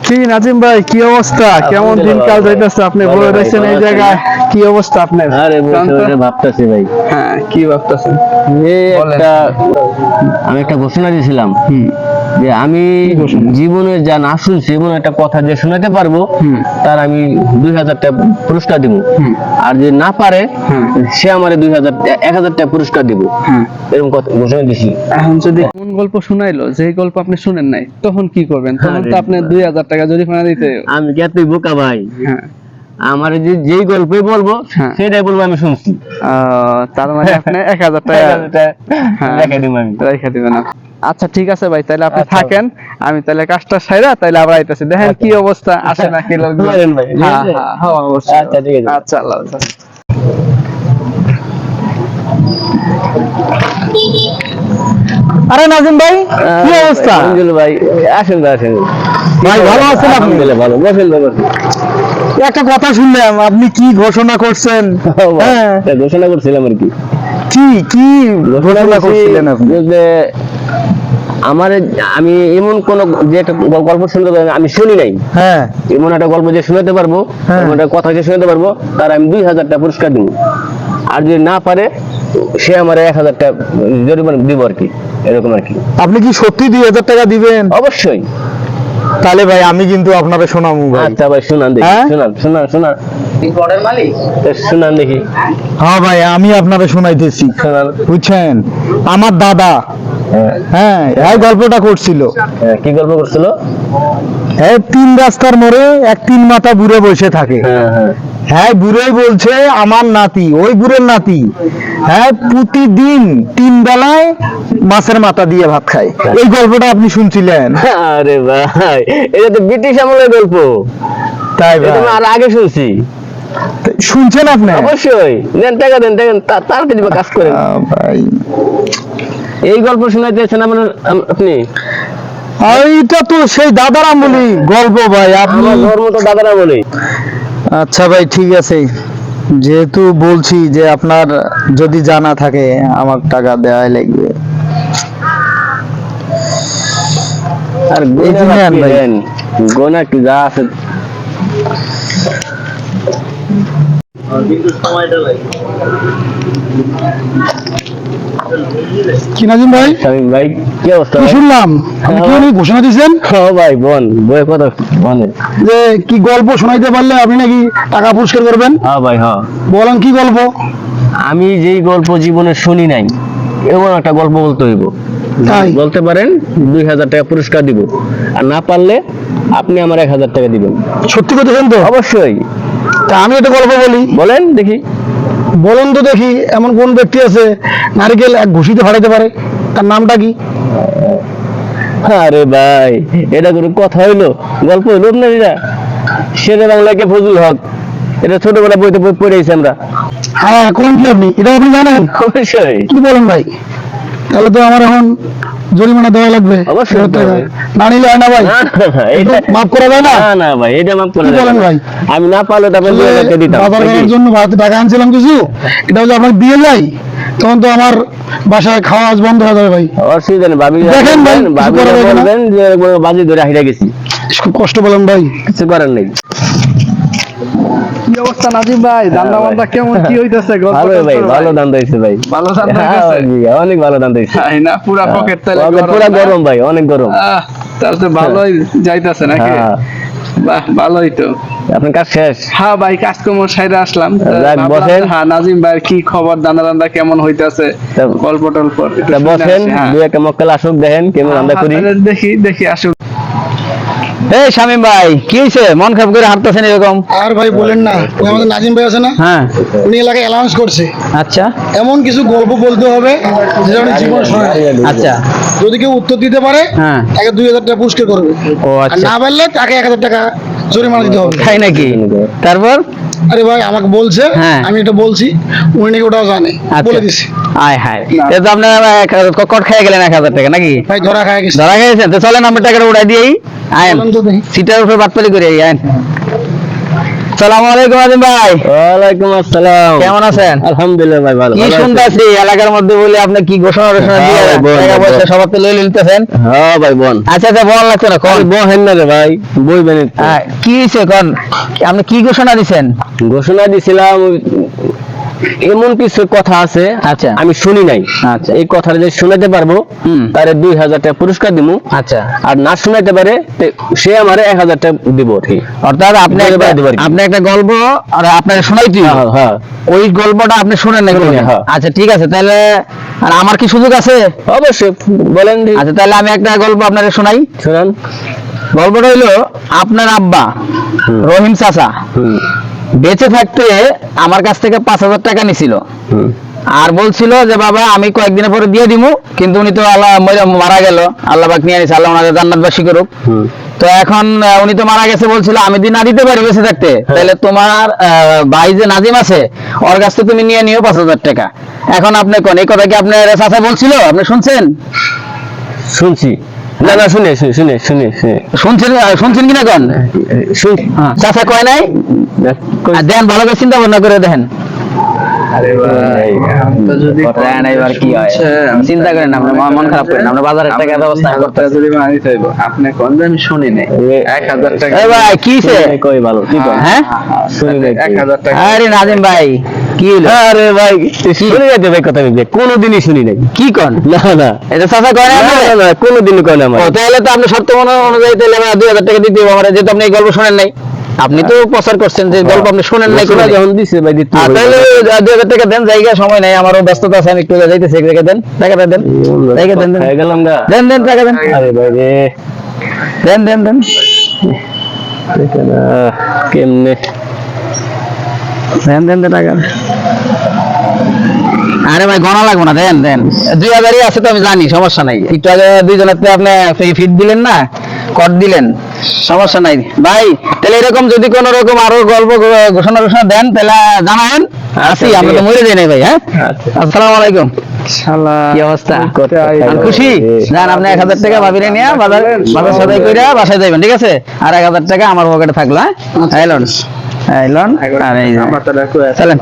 কি নাজিম ভাই, কি অবস্থা? কেমন দিনকাল যাইতেছে? আপনি বলে রয়েছেন এই জায়গায়, কি অবস্থা আপনার? আরে ভাবতেছি ভাই। হ্যাঁ, কি ভাবতেছেন? আমি একটা ঘোষণা দিয়েছিলাম যে আমি জীবনে যা না শুনছি এমন একটা কথা যে শোনাতে পারবো তার আমি 2000 টাকা পুরস্কার দিব, আর যে না পারে সে আমার 1000 টাকা পুরস্কার দিব, এরকম কথা ঘোষণা দিয়েছি। এখন যদি কোন গল্প শুনাইলো যে গল্প আপনি শুনেন নাই, তখন কি করবেন? তখন তো আপনি 2000 টাকা জরিমানা দিতে। আমি কি এতই বোকা ভাই? হ্যাঁ, আমার যেই গল্পই বলবো সেটাই বলবো আমি শুনছি। তার মানে আপনি 1000 টাকা রেখে দিবেন। আচ্ছা ঠিক আছে ভাই, তাহলে আপনি থাকেন, আমি তাহলে কাজটা সাইরা তাহলে আবার আইতাছি। দেখেন কি অবস্থা, আসে নাকি লোকজন। হ্যাঁ হ্যাঁ অবশ্যই। আচ্ছা ঠিক আছে। আচ্ছা, আল্লাহ হাফেজ। আরে নাজিম ভাই, কি অবস্থা? আলহামদুলিল্লাহ ভাই, আসেন আসেন ভাই, ভালো আছেন আপনি? ভালো, বসেন বসেন। একটা কথা শুনলাম, আপনি কি ঘোষণা করছেন? হ্যাঁ, ঘোষণা করছিলাম আর কি। কি ঘোষণা করছিলেন আপনি? যে আমি এমন কোন যে একটা গল্প শুনতে আমি শুনি নাই, হ্যাঁ, এমন একটা গল্প যে শুনাতে পারবো, এমন একটা কথা যে শুনাতে পারবো তার আমি 2000 টাকা পুরস্কার দিব, আর যদি না পারে সে আমার 1000 টাকা জরিমানা দিব আর কি, এরকম আর কি। আপনি কি সত্যি 2000 টাকা দিবেন? অবশ্যই। তাহলে ভাই আমি কিন্তু আপনারে শোনাবো ভাই। আচ্ছা ভাই, শুনান দেখি। শোনান শোনান দেখি। হ্যাঁ ভাই, আমি আপনারে শোনাইতেছি, বুঝছেন? আমার দাদা হ্যাঁ এই গল্পটা করছিল। কি গল্প করছিল? এই 3 রাস্তার মোড়ে এক 3 মাথা বুড়ো বসে থাকে। হ্যাঁ, বুড়োই বলছে আমার নাতি, ওই বুড়োর নাতি, হ্যাঁ, প্রতিদিন 3 বেলায় মাছের মাথা দিয়ে ভাত খায়। এই গল্পটা আপনি শুনছিলেন? আরে ভাই, এটা তো ব্রিটিশ আমলের গল্প। তাই ভাই? এটা আর আগে শুনছি। শুনছেন আপনি? অবশ্যই। দেন টাকা, দেন তাড়াতাড়ি কাজ করেন ভাই। এই গল্প শোনাইতেছেন আপনি? এইটা তো সেই দাদার আমলি গল্প ভাই, আপনি ধর্ম তো দাদারা বলি। আচ্ছা ভাই ঠিক আছে, যেহেতু বলছি যে আপনার যদি জানা থাকে আমার টাকা দেওয়াই লাগবে। আর গোনা কি যা আছে কি নাজিম ভাই? শামীম ভাই, কি অবস্থা? শুনলাম আপনি কি ঘোষণা দিয়েছেন? হ্যাঁ ভাই, বইয়ের কথা বলেন। যে কি গল্প শোনাইতে পারলে আপনি নাকি টাকা পুরস্কার করবেন? হ্যাঁ ভাই, হ্যাঁ। বলেন কি গল্প? আমি যেই গল্প জীবনে শুনি নাই এমন একটা গল্প বলতে হইব। বলতে পারেন 2000 টাকা পুরস্কার দিব, আর না পারলে আপনি আমার 1000 টাকা দিবেন। সত্যি কথা তো? অবশ্যই। তা আমি একটা গল্প বলি। বলেন দেখি। বলুন তো দেখি, এমন কোন ব্যক্তি আছে নারকেল এক ঘুষিতে ফাটাইতে পারে? তার নামটা কি? আরে ভাই, এটা কোনো কথা হইলো? গল্প হইল না এটা? শেরে বাংলাকে ফজল হক, এটা ছোটবেলা বইতে পড়েছি আমরা। হ্যাঁ, কোন কি আপনি এটা আপনি জানেন? অবশ্যই। কি বলেন ভাই? তাহলে তো আমার এখন জরিমানা দেওয়া লাগবে। অবশ্যই। না নিলে হয় না ভাই? মাফ করা যায় না? না ভাই, এটা মাফ করা যায় না। বলেন ভাই? আমি না পারলে তবে 2000 টাকা দিতাম। বাজার করার জন্য টাকা আনছিলাম কিছু, এটা যদি আপনাকে দিয়ে যাই তখন তো আমার বাসায় খাওয়া আজ বন্ধ হয়ে যাবে ভাই। অসুবিধা নেই, ভাবি দেখেন ভাই, বলবেন যে বাজি ধরে হাইরা গেছি। খুব কষ্ট বলেন ভাই, কিছু করার নেই। কি অবস্থা নাজিম ভাই? দান্দা বান্দা কেমন কি হইতেছে? ভালো ভাই, ভালো দান্দা হইছে ভাই। ভালো দান্দা হইতেছে? অনেক ভালো দান্দা হইছে। তাই না? পুরা পকেট তাহলে পুরা গরম ভাই, অনেক গরম। তাহলে তো ভালোই যাইতেছে নাকি? বাহ, ভালোই তো। আপনার কাজ শেষ? হ্যাঁ ভাই, কাজকর্ম সাইডে আসলাম। বসেন। হ্যাঁ, নাজিম ভাই কি খবর? দান্দা কেমন হইতেছে? গল্প টল্প বসেন, দুই একটা মক্কেল আসুক, দেখেন কেমন রান্না করি। দেখি আসুক। এই শামীম ভাই, কি হইছে? মন খারাপ করে হাঁটতেছেন এরকম? আর ভাই বলেন না, ওই আমাদের নাজিম ভাই আছে না? হ্যাঁ। উনি এলাকায় অ্যানাউন্স করছে। আচ্ছা। এমন কিছু গল্প বলতে হবে যেটা উনি জীবনে শোনায়। আচ্ছা। যদি কেউ উত্তর দিতে পারে তাকে 2000 টাকা পুরস্কার করবে। ও আর আচ্ছা। না পারলে তাকে 1000 টাকা জরিমানা দিতে হবে। তাই নাকি? তারপর? আরে ভাই আমাকে বলছে, আমি এটা বলছি, উনি নাকি ওটাও জানে, বলে দিছি। আয় হায়, এটা তো আপনারা কট খেয়ে গেলেন 1000 টাকা নাকি? ভাই ধরা খায় গেছে। ধরা খেয়েছেন তো? চলেন আমরা টাকাটা উড়াই দিই। আইন সিটার উপরে বাতপালি করে আইন। আসসালামু আলাইকুম আজিম ভাই। ওয়ালাইকুম আসসালাম। কেমন আছেন? আলহামদুলিল্লাহ ভাই, ভালো। কি শুনতেছি এলাকার মধ্যে বলে আপনি কি ঘোষণা দিয়ে হ্যাঁ ভাই, টাকা পয়সা সবার তো লই লিতেছেন। হ্যাঁ ভাই বোন। আচ্ছা আচ্ছা, বল লাগছে না কোন বহেন না রে ভাই, বইবেন একটু। কি হয়েছে কোন, আপনি কি ঘোষণা দিছেন? ঘোষণা দিছিলাম এমন কিছু কথা আছে, আচ্ছা আমি শুনি নাই। আচ্ছা। এই কথাটা যে শোনাতে পারবো তারে 2000 টাকা পুরস্কার দিব। আচ্ছা, আর না শোনাতে পারে সে আমারে 1000 টাকা দিব আর কি। অর্থাৎ আপনি আপনি একটা গল্প আর আপনাকে শোনাইতে হবে। হ্যাঁ, ওই গল্পটা আপনি শুনেন না কোনোদিন? হ্যাঁ। আচ্ছা ঠিক আছে, তাহলে আর আমার কি সুযোগ আছে? অবশ্যই বলেন। আচ্ছা তাহলে আমি একটা গল্প আপনাকে শোনাই। শোনান। গল্পটা হইলো, আপনার আব্বা রহিম চাচা বেঁচে থাকতে আমার কাছ থেকে 5000 টাকা নিছিল আর বলছিল যে বাবা আমি কয়েকদিনের পরে দিয়ে দিব, কিন্তু উনি তো আল্লাহ মারা গেল, আল্লাহ পাক নিয়ে নিছে, আল্লাহ ওনাকে জান্নাতবাসী করুক। তো এখন উনি তো মারা গেছে, বলছিল আমি যদি না দিতে পারি বেঁচে থাকতে, তাহলে তোমার ভাই যে নাজিম আছে ওর কাছ থেকে তুমি নিয়ে নিও 5000 টাকা। এখন আপনি কোন এই কথা কি আপনার চাচা বলছিল, আপনি শুনছেন? শুনছি। না না, শুনে শুনে শুনে শুনে শুনছেন, শুনছেন কিনা কোন? শুনছি। চাচা কয় নাই? দেন ভালো করে চিন্তা ভাবনা করে দেখেন। আরে ভাই, তো যদি দেন এবার কি হয় চিন্তা করেন, আপনি মন খারাপ করেন, আমরা বাজারের টাকা ব্যবস্থা করতে। যদি মানি চাইবো আপনি কোন যে আমি শুনি নাই 1000 টাকা। এই ভাই কিছে? কই ভালো, কি কয়? হ্যাঁ শুনি নাই। 1000 টাকা। আরে নাজিম ভাই কি হলো? আরে ভাই, শুনি নাই তো ভাই কথা, আমি কোনোদিনই শুনি নাই। কি কোন? না না, এটা চাচা কয় না? না না না, কোনোদিনই কয় না আমার। ও তাহলে তো আপনি শর্ত অনুযায়ী তাহলে আমরা 2000 টাকা দিতে হবে আমারে, যেহেতু আপনি এই গল্প শুনেন নাই। আপনি তো প্রচার করছেন যে গল্প আপনি শুনেন নাই ঘোষণা কোনোদিন। যখন দিছে ভাই দিতে হবে। তাহলে 2000 টাকা দেন, জায়গা সময় নাই, আমারও ব্যস্ততা আছে, আমি একটু যাইতেছি, টাকা দেন, টাকাটা দেন, টাকা দেন, হয়ে গেলাম গা। দেন দেন টাকা দেন, আরে ভাই রে, দেন দেন দেন কেমনে দেন দেন টাকা। আরে ভাই গণা লাগবো না, দেন দেন, 2000ই আছে তো আমি জানি, সমস্যা নাই। একটু আগে দুইজনের আপনি ফিট দিলেন না, কট দিলেন, সমস্যা নাই ভাই। তাহলে এরকম যদি কোন রকম আরো গল্প ঘোষণা দেন তাহলে জানাবেন, আসি, আমরা তো মরে যাই নাই ভাই। হ্যাঁ, আসসালামু আলাইকুম। কি অবস্থা? খুশি? যান আপনি 1000 টাকা ভাবিরে নিয়ে বাজার সদাই কইরা বাসায় যাবেন, ঠিক আছে? আর 1000 টাকা আমার পকেটে থাকলো। হ্যাঁ, আইলন আইলন, আর এই যে আমার তো রাখো। চলেন।